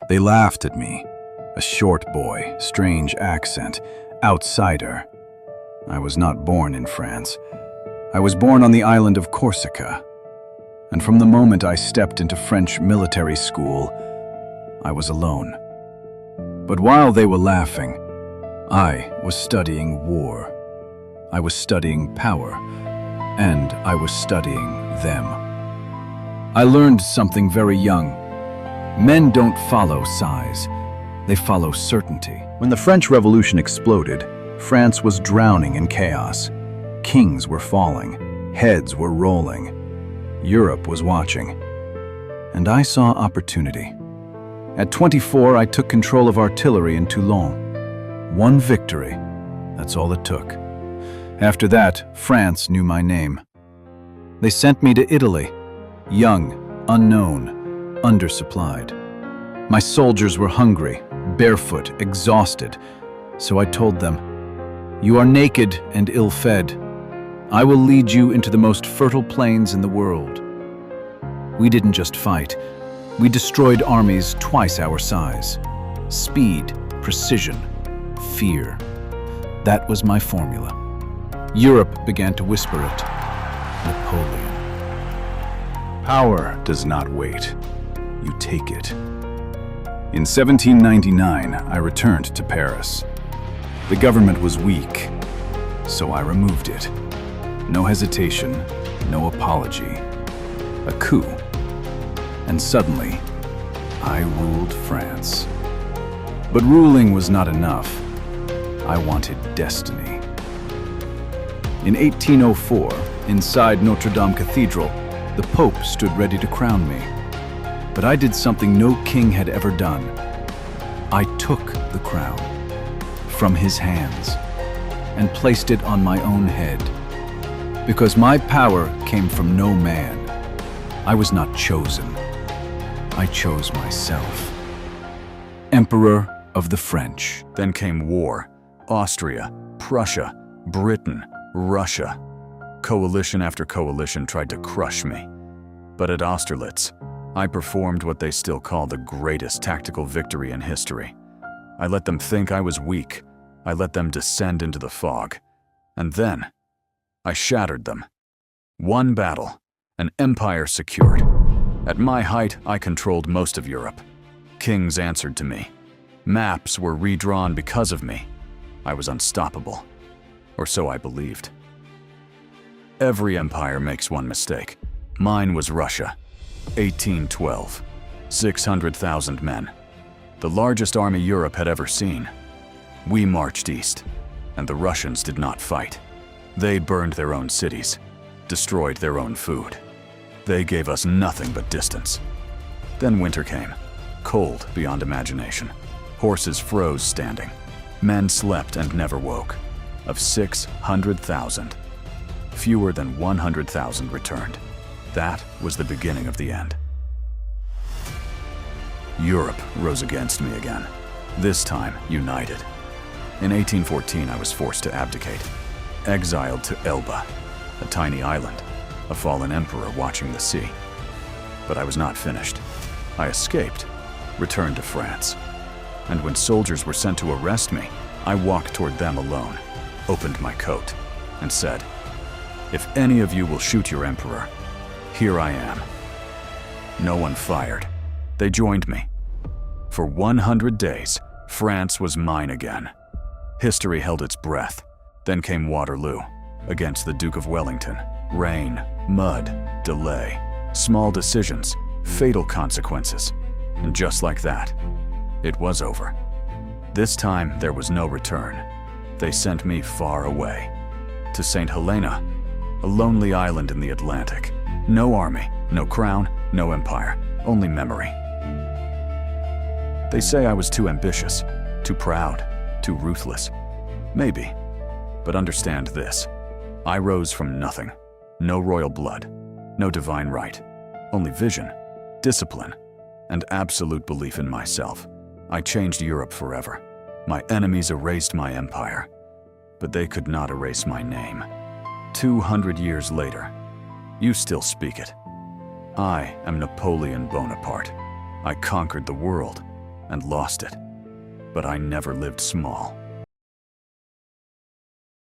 They laughed at me. A short boy, strange accent, outsider. I was not born in France. I was born on the island of Corsica. And from the moment I stepped into French military school, I was alone. But while they were laughing, I was studying war. I was studying power, and I was studying them. I learned something very young. Men don't follow size, they follow certainty. When the French Revolution exploded, France was drowning in chaos. Kings were falling, heads were rolling. Europe was watching. And I saw opportunity. At 24, I took control of artillery in Toulon. One victory, that's all it took. After that, France knew my name. They sent me to Italy, young, unknown, undersupplied. My soldiers were hungry, barefoot, exhausted, so I told them, "You are naked and ill-fed. I will lead you into the most fertile plains in the world." We didn't just fight. We destroyed armies twice our size. Speed, precision, fear. That was my formula. Europe began to whisper it. Napoleon. Power does not wait. You take it. In 1799, I returned to Paris. The government was weak, so I removed it. No hesitation, no apology. A coup. And suddenly, I ruled France. But ruling was not enough. I wanted destiny. In 1804, inside Notre Dame Cathedral, the Pope stood ready to crown me. But I did something no king had ever done. I took the crown from his hands and placed it on my own head. Because my power came from no man. I was not chosen. I chose myself. Emperor of the French. Then came war. Austria, Prussia, Britain, Russia. Coalition after coalition tried to crush me. But at Austerlitz, I performed what they still call the greatest tactical victory in history. I let them think I was weak. I let them descend into the fog. And then, I shattered them. One battle, an empire secured. At my height, I controlled most of Europe. Kings answered to me. Maps were redrawn because of me. I was unstoppable. Or so I believed. Every empire makes one mistake. Mine was Russia. 1812. 600,000 men. The largest army Europe had ever seen. We marched east, and the Russians did not fight. They burned their own cities, destroyed their own food. They gave us nothing but distance. Then winter came, cold beyond imagination. Horses froze standing. Men slept and never woke. Of 600,000, fewer than 100,000 returned. That was the beginning of the end. Europe rose against me again, this time united. In 1814, I was forced to abdicate, exiled to Elba, a tiny island, a fallen emperor watching the sea. But I was not finished. I escaped, returned to France. And when soldiers were sent to arrest me, I walked toward them alone, opened my coat, and said, "If any of you will shoot your emperor, here I am." No one fired. They joined me. For 100 days, France was mine again. History held its breath. Then came Waterloo, against the Duke of Wellington. Rain, mud, delay, small decisions, fatal consequences. And just like that, it was over. This time, there was no return. They sent me far away. To St. Helena, a lonely island in the Atlantic. No army, no crown, no empire, only memory. They say I was too ambitious, too proud, too ruthless. Maybe. But understand this. I rose from nothing. No royal blood, no divine right. Only vision, discipline, and absolute belief in myself. I changed Europe forever. My enemies erased my empire, but they could not erase my name. 200 years later, you still speak it. I am Napoleon Bonaparte. I conquered the world. and lost it. But I never lived small.